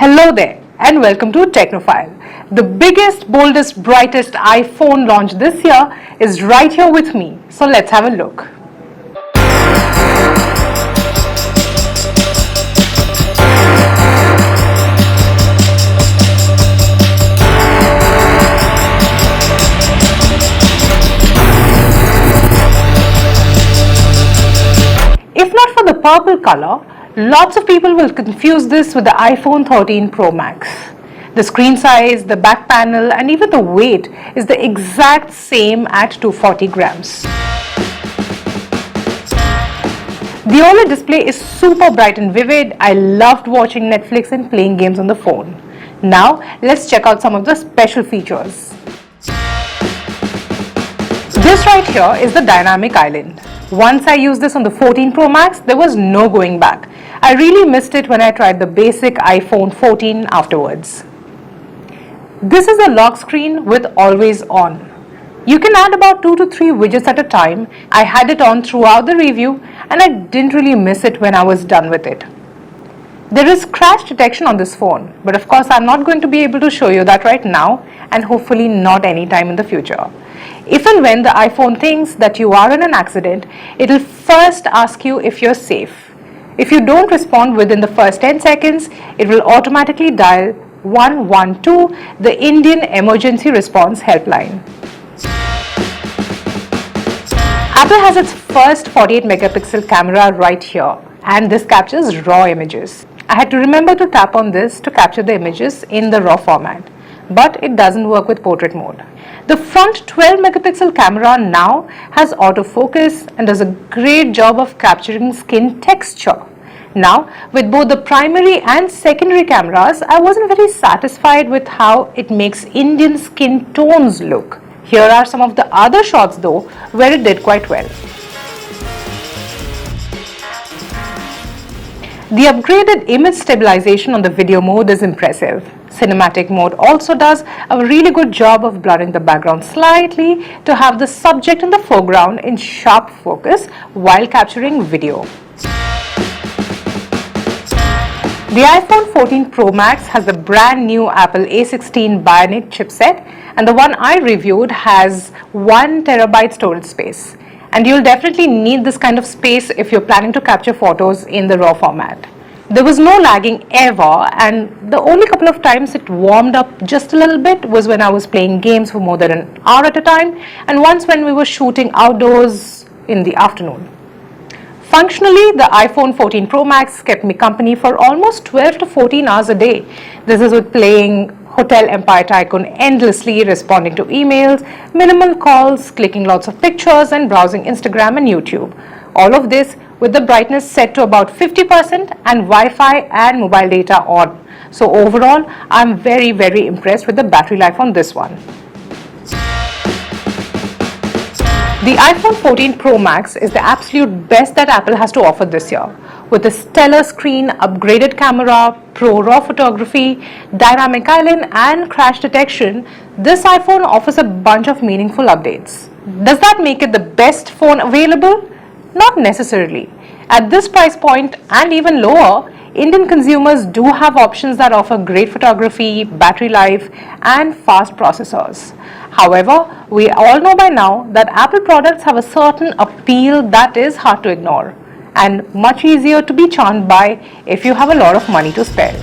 Hello there and welcome to Technophile. The biggest, boldest, brightest iPhone launch this year is right here with me. So let's have a look. If not for the purple color, lots of people will confuse this with the iPhone 13 Pro Max. The screen size, the back panel and even the weight is the exact same at 240 grams. The OLED display is super bright and vivid. I loved watching Netflix and playing games on the phone. Now let's check out some of the special features. This right here is the dynamic island. Once I used this on the 14 Pro Max, there was no going back. I really missed it when I tried the basic iPhone 14 afterwards. This is a lock screen with always on. You can add about 2 to 3 widgets at a time. I had it on throughout the review and I didn't really miss it when I was done with it. There is crash detection on this phone, but of course I'm not going to be able to show you that right now and hopefully not anytime in the future. If and when the iPhone thinks that you are in an accident, it will first ask you if you're safe. If you don't respond within the first 10 seconds, it will automatically dial 112, the Indian Emergency Response Helpline. Apple has its first 48 megapixel camera right here, and this captures raw images. I had to remember to tap on this to capture the images in the raw format, but it doesn't work with portrait mode. The front 12 megapixel camera now has autofocus and does a great job of capturing skin texture. Now, with both the primary and secondary cameras, I wasn't very satisfied with how it makes Indian skin tones look. Here are some of the other shots though, where it did quite well. The upgraded image stabilization on the video mode is impressive. Cinematic mode also does a really good job of blurring the background slightly to have the subject in the foreground in sharp focus while capturing video. The iPhone 14 Pro Max has the brand new Apple A16 Bionic chipset, and the one I reviewed has 1 terabyte storage space. And you'll definitely need this kind of space if you're planning to capture photos in the RAW format. There was no lagging ever, and the only couple of times it warmed up just a little bit was when I was playing games for more than an hour at a time, and once when we were shooting outdoors in the afternoon. Functionally, the iPhone 14 Pro Max kept me company for almost 12 to 14 hours a day. This is with playing Hotel Empire Tycoon endlessly, responding to emails, minimal calls, clicking lots of pictures and browsing Instagram and YouTube. All of this with the brightness set to about 50% and Wi-Fi and mobile data on. So overall, I'm very impressed with the battery life on this one. The iPhone 14 Pro Max is the absolute best that Apple has to offer this year. With a stellar screen, upgraded camera, pro RAW photography, dynamic island and crash detection, this iPhone offers a bunch of meaningful updates. Does that make it the best phone available? Not necessarily. At this price point and even lower, Indian consumers do have options that offer great photography, battery life and fast processors. However, we all know by now that Apple products have a certain appeal that is hard to ignore and much easier to be charmed by if you have a lot of money to spare.